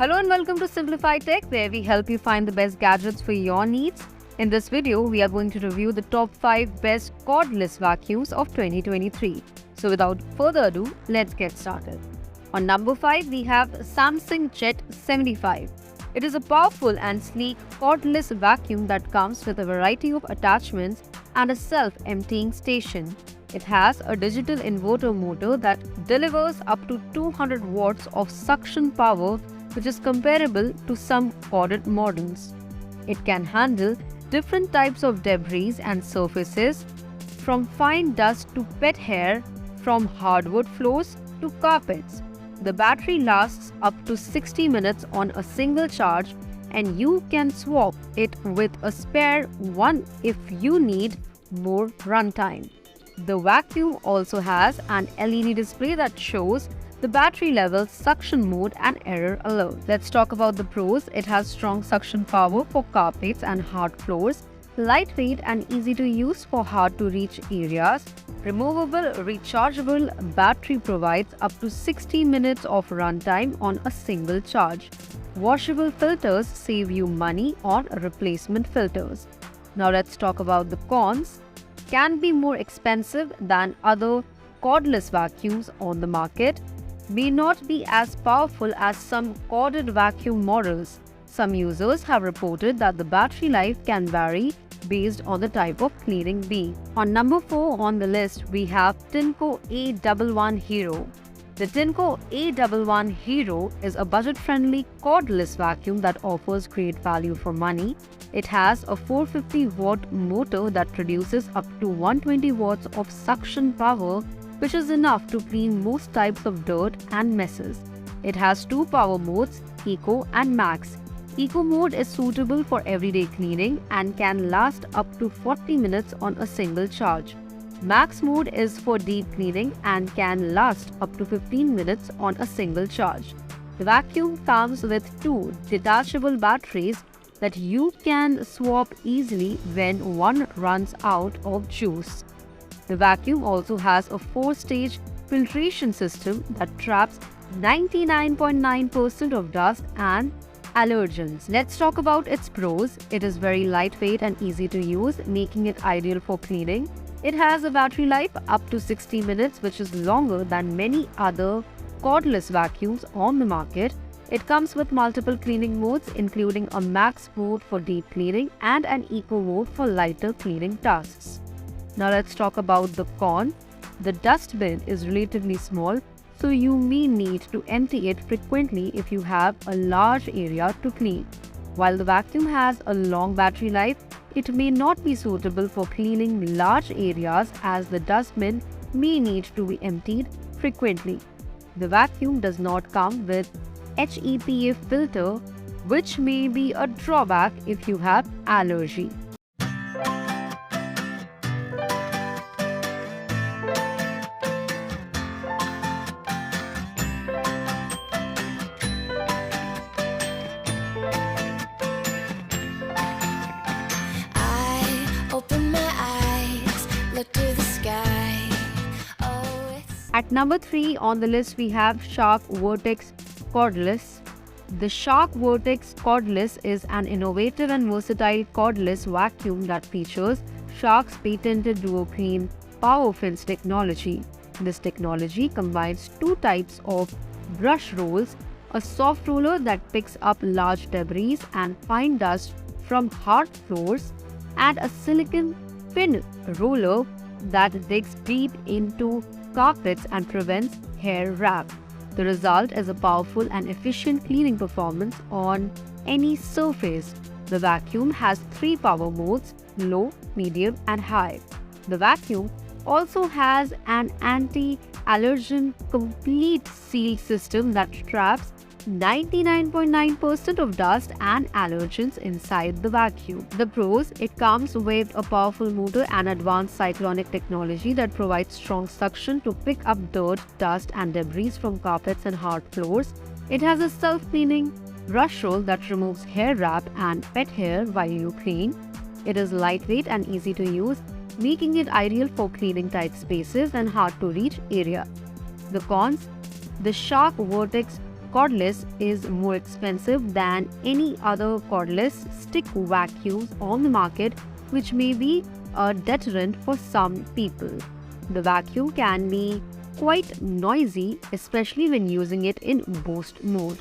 Hello and welcome to Simplify Tech, where we help you find the best gadgets for your needs. In this video, we are going to review the top 5 best cordless vacuums of 2023. So without further ado, let's get started. On number 5, we have Samsung Jet 75. It is a powerful and sleek cordless vacuum that comes with a variety of attachments and a self-emptying station. It has a digital inverter motor that delivers up to 200 watts of suction power, which is comparable to some corded models. It can handle different types of debris and surfaces, from fine dust to pet hair, from hardwood floors to carpets. The battery lasts up to 60 minutes on a single charge, and you can swap it with a spare one if you need more runtime. The vacuum also has an LED display that shows the battery level, suction mode and error alert. Let's talk about the pros. It has strong suction power for carpets and hard floors, lightweight and easy to use for hard to reach areas. Removable rechargeable battery provides up to 60 minutes of runtime on a single charge. Washable filters save you money on replacement filters. Now let's talk about the cons. Can be more expensive than other cordless vacuums on the market. May not be as powerful as some corded vacuum models. Some users have reported that the battery life can vary based on the type of cleaning bee. On number 4 on the list, we have Tinco A11 Hero. The Tinco A11 Hero is a budget-friendly cordless vacuum that offers great value for money. It has a 450-watt motor that produces up to 120 watts of suction power, which is enough to clean most types of dirt and messes. It has 2 power modes, Eco and Max. Eco mode is suitable for everyday cleaning and can last up to 40 minutes on a single charge. Max mode is for deep cleaning and can last up to 15 minutes on a single charge. The vacuum comes with 2 detachable batteries that you can swap easily when one runs out of juice. The vacuum also has a 4-stage filtration system that traps 99.9% of dust and allergens. Let's talk about its pros. It is very lightweight and easy to use, making it ideal for cleaning. It has a battery life up to 60 minutes, which is longer than many other cordless vacuums on the market. It comes with multiple cleaning modes, including a max mode for deep cleaning and an eco mode for lighter cleaning tasks. Now let's talk about the con. The dust bin is relatively small, so you may need to empty it frequently if you have a large area to clean. While the vacuum has a long battery life, it may not be suitable for cleaning large areas as the dust bin may need to be emptied frequently. The vacuum does not come with HEPA filter, which may be a drawback if you have allergy. At number 3 on the list, we have Shark Vertex Cordless. The Shark Vertex Cordless is an innovative and versatile cordless vacuum that features Shark's patented duoclean power fins technology. This technology combines 2 types of brush rolls, a soft roller that picks up large debris and fine dust from hard floors, and a silicon fin roller that digs deep into carpets and prevents hair wrap. The result is a powerful and efficient cleaning performance on any surface. The vacuum has 3 power modes, low, medium and high. The vacuum also has an anti-allergen complete seal system that traps 99.9% of dust and allergens inside the vacuum. The pros: it comes with a powerful motor and advanced cyclonic technology that provides strong suction to pick up dirt, dust and debris from carpets and hard floors. It has a self-cleaning brush roll that removes hair wrap and pet hair while you clean. It is lightweight and easy to use, making it ideal for cleaning tight spaces and hard to reach area. The cons: the Shark Vertex Cordless is more expensive than any other cordless stick vacuums on the market, which may be a deterrent for some people. The vacuum can be quite noisy, especially when using it in boost mode.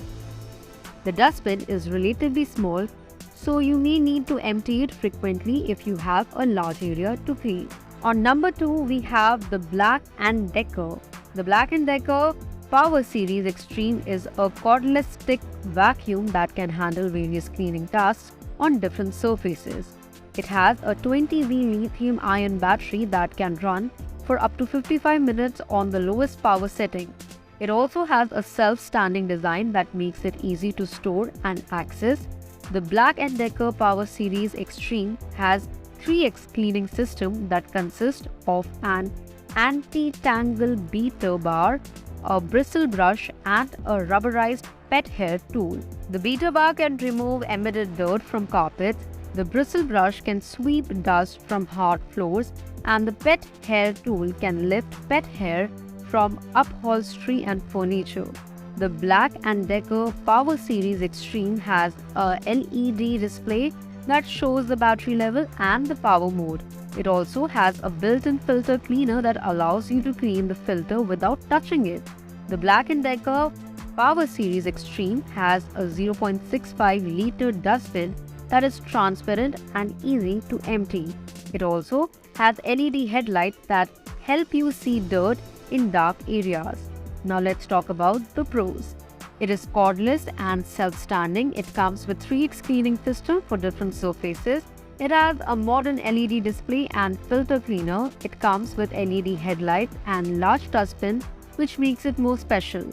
The dustbin is relatively small, so you may need to empty it frequently if you have a large area to clean. On number 2, we have the Black & Decker. The Black & Decker Power Series Extreme is a cordless stick vacuum that can handle various cleaning tasks on different surfaces. It has a 20V lithium-ion battery that can run for up to 55 minutes on the lowest power setting. It also has a self-standing design that makes it easy to store and access. The Black & Decker Power Series Extreme has 3x cleaning system that consists of an anti-tangle beater bar, a bristle brush and a rubberized pet hair tool. The beater bar can remove embedded dirt from carpets, the bristle brush can sweep dust from hard floors, and the pet hair tool can lift pet hair from upholstery and furniture. The Black & Decker Power Series Extreme has a LED display that shows the battery level and the power mode. It also has a built-in filter cleaner that allows you to clean the filter without touching it. The Black & Decker Power Series Extreme has a 0.65 liter dustbin that is transparent and easy to empty. It also has LED headlights that help you see dirt in dark areas. Now let's talk about the pros. It is cordless and self-standing. It comes with 3x cleaning system for different surfaces. It has a modern LED display and filter cleaner. It comes with LED headlights and large dustbin, which makes it more special.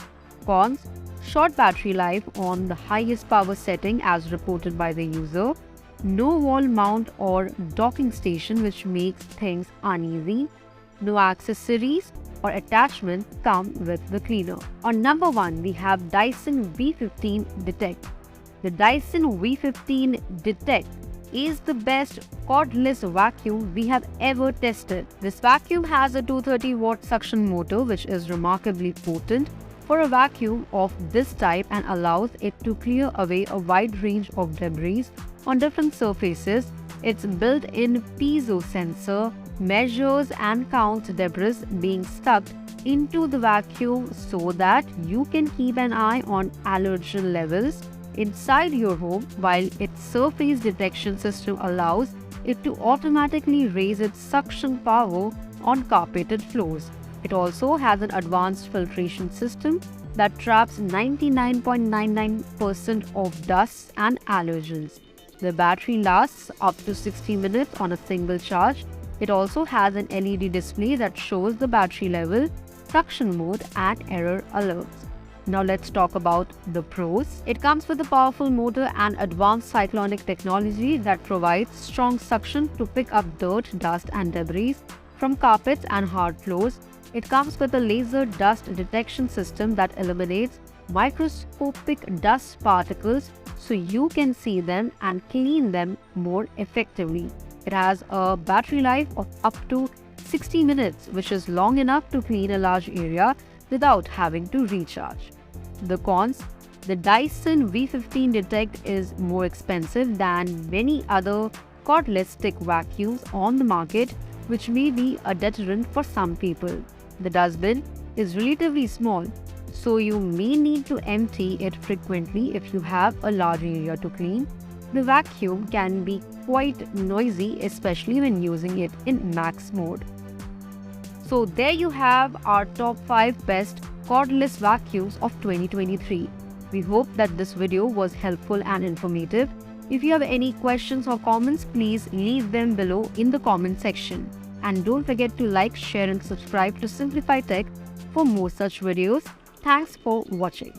Cons: short battery life on the highest power setting as reported by the user. No wall mount or docking station, which makes things uneasy. No accessories or attachments come with the cleaner. On number 1, we have Dyson V15 Detect. The Dyson V15 Detect is the best cordless vacuum we have ever tested. This vacuum has a 230-watt suction motor, which is remarkably potent for a vacuum of this type and allows it to clear away a wide range of debris on different surfaces. Its built-in piezo sensor measures and counts debris being stuck into the vacuum so that you can keep an eye on allergen levels inside your home, while its surface detection system allows it to automatically raise its suction power on carpeted floors. It also has an advanced filtration system that traps 99.99% of dust and allergens. The battery lasts up to 60 minutes on a single charge. It also has an LED display that shows the battery level, suction mode and error alerts. Now let's talk about the pros. It comes with a powerful motor and advanced cyclonic technology that provides strong suction to pick up dirt, dust and debris from carpets and hard floors. It comes with a laser dust detection system that eliminates microscopic dust particles so you can see them and clean them more effectively. It has a battery life of up to 60 minutes, which is long enough to clean a large area without having to recharge. The cons: the Dyson V15 Detect is more expensive than many other cordless stick vacuums on the market, which may be a deterrent for some people. The dustbin is relatively small, so you may need to empty it frequently if you have a large area to clean. The vacuum can be quite noisy, especially when using it in max mode. So there you have our top 5 best cordless vacuums of 2023. We hope that this video was helpful and informative. If you have any questions or comments, please leave them below in the comment section. And don't forget to like, share and subscribe to Simplify Tech for more such videos. Thanks for watching.